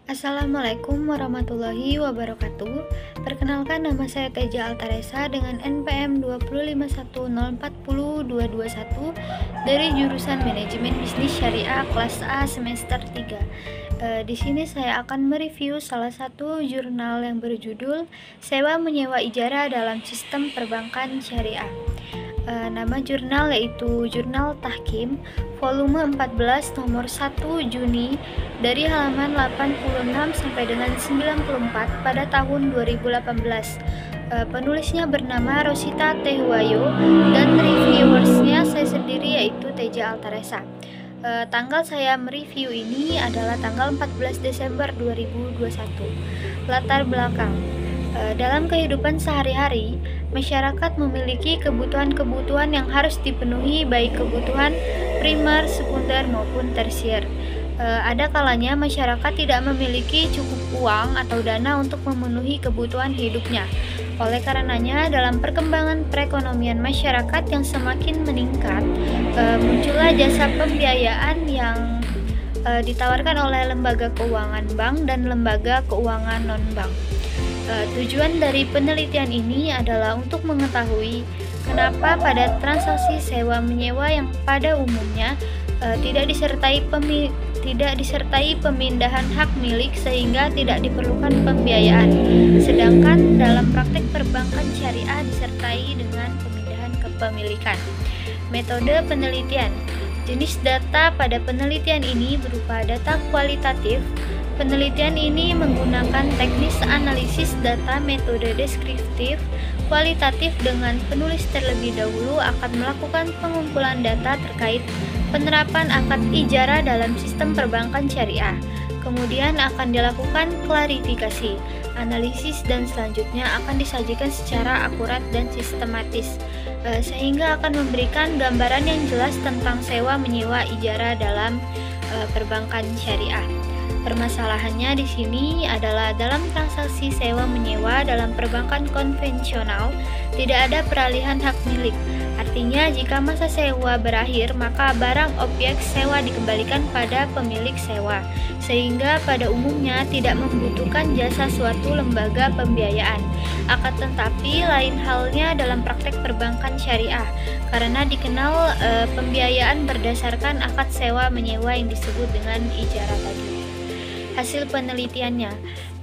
Assalamualaikum warahmatullahi wabarakatuh. Perkenalkan, nama saya Teja Altaresa dengan NPM 251040221 dari jurusan Manajemen Bisnis Syariah kelas A semester 3. Di sini saya akan mereview salah satu jurnal yang berjudul Sewa Menyewa Ijarah dalam Sistem Perbankan Syariah. Nama jurnal yaitu Jurnal Tahkim volume 14 nomor 1 Juni dari halaman 86 sampai dengan 94 pada tahun 2018. Penulisnya bernama Rosita Tehuwayo dan reviewersnya saya sendiri yaitu Teja Altaresa. Tanggal saya mereview ini adalah tanggal 14 Desember 2021. Latar belakang. Dalam kehidupan sehari-hari, masyarakat memiliki kebutuhan-kebutuhan yang harus dipenuhi, baik kebutuhan primer, sekunder, maupun tersier. Ada kalanya masyarakat tidak memiliki cukup uang atau dana untuk memenuhi kebutuhan hidupnya. Oleh karenanya, dalam perkembangan perekonomian masyarakat yang semakin meningkat, muncullah jasa pembiayaan yang ditawarkan oleh lembaga keuangan bank dan lembaga keuangan non-bank. Tujuan dari penelitian ini adalah untuk mengetahui kenapa pada transaksi sewa-menyewa yang pada umumnya tidak disertai pemindahan hak milik sehingga tidak diperlukan pembiayaan, sedangkan dalam praktek perbankan syariah disertai dengan pemindahan kepemilikan. Metode penelitian. Jenis data pada penelitian ini berupa data kualitatif. Penelitian ini menggunakan teknis analisis data metode deskriptif kualitatif dengan penulis terlebih dahulu akan melakukan pengumpulan data terkait penerapan akad ijarah dalam sistem perbankan syariah. Kemudian akan dilakukan klarifikasi, analisis, dan selanjutnya akan disajikan secara akurat dan sistematis, sehingga akan memberikan gambaran yang jelas tentang sewa menyewa ijarah dalam perbankan syariah. Permasalahannya di sini adalah dalam transaksi sewa menyewa dalam perbankan konvensional tidak ada peralihan hak milik. Artinya jika masa sewa berakhir maka barang objek sewa dikembalikan pada pemilik sewa, sehingga pada umumnya tidak membutuhkan jasa suatu lembaga pembiayaan. Akan tetapi lain halnya dalam praktek perbankan syariah, karena dikenal pembiayaan berdasarkan akad sewa menyewa yang disebut dengan ijarah tadi. Hasil penelitiannya,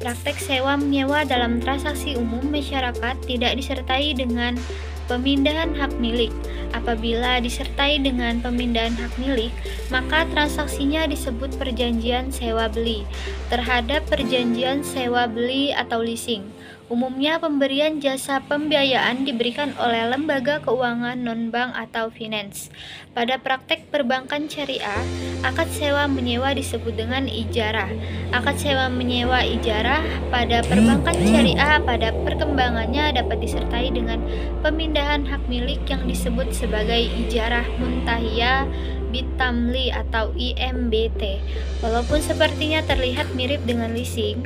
praktek sewa menyewa dalam transaksi umum masyarakat tidak disertai dengan pemindahan hak milik. Apabila disertai dengan pemindahan hak milik, maka transaksinya disebut perjanjian sewa beli. Terhadap perjanjian sewa beli atau leasing, umumnya pemberian jasa pembiayaan diberikan oleh lembaga keuangan non-bank atau finance. Pada praktek perbankan syariah, akad sewa menyewa disebut dengan ijarah. Akad sewa menyewa ijarah pada perbankan syariah pada perkembangannya dapat disertai dengan pemindahan hak milik yang disebut sebagai ijarah muntahiyah bitamli atau IMBT. Walaupun sepertinya terlihat mirip dengan leasing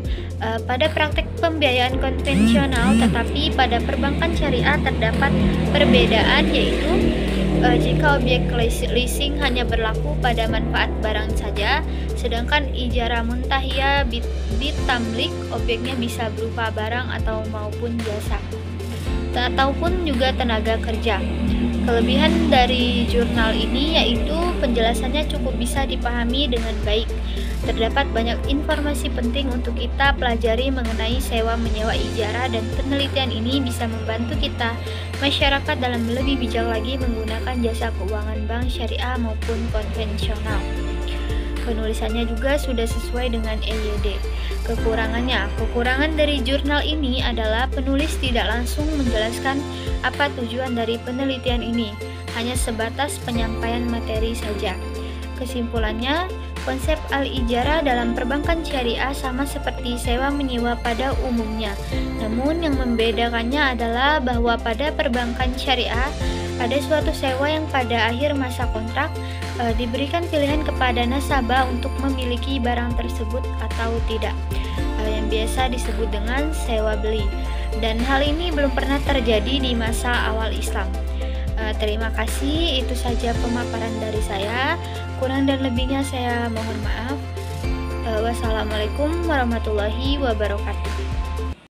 pada praktek pembiayaan konvensional, tetapi pada perbankan syariah terdapat perbedaan, yaitu jika objek leasing hanya berlaku pada manfaat barang saja, sedangkan ijarah muntahiyah bitamlik objeknya bisa berupa barang atau maupun jasa ataupun juga tenaga kerja. Kelebihan dari jurnal ini yaitu penjelasannya cukup bisa dipahami dengan baik. Terdapat banyak informasi penting untuk kita pelajari mengenai sewa menyewa ijarah, dan penelitian ini bisa membantu kita masyarakat dalam lebih bijak lagi menggunakan jasa keuangan bank syariah maupun konvensional. Penulisannya juga sudah sesuai dengan EYD. Kekurangan dari jurnal ini adalah penulis tidak langsung menjelaskan apa tujuan dari penelitian ini, hanya sebatas penyampaian materi saja. Kesimpulannya, konsep al-ijarah dalam perbankan syariah sama seperti sewa menyewa pada umumnya. Namun yang membedakannya adalah bahwa pada perbankan syariah ada suatu sewa yang pada akhir masa kontrak diberikan pilihan kepada nasabah untuk memiliki barang tersebut atau tidak, yang biasa disebut dengan sewa beli. Dan hal ini belum pernah terjadi di masa awal Islam. Terima kasih, itu saja pemaparan dari saya. Kurang dan lebihnya saya mohon maaf. Wassalamualaikum warahmatullahi wabarakatuh.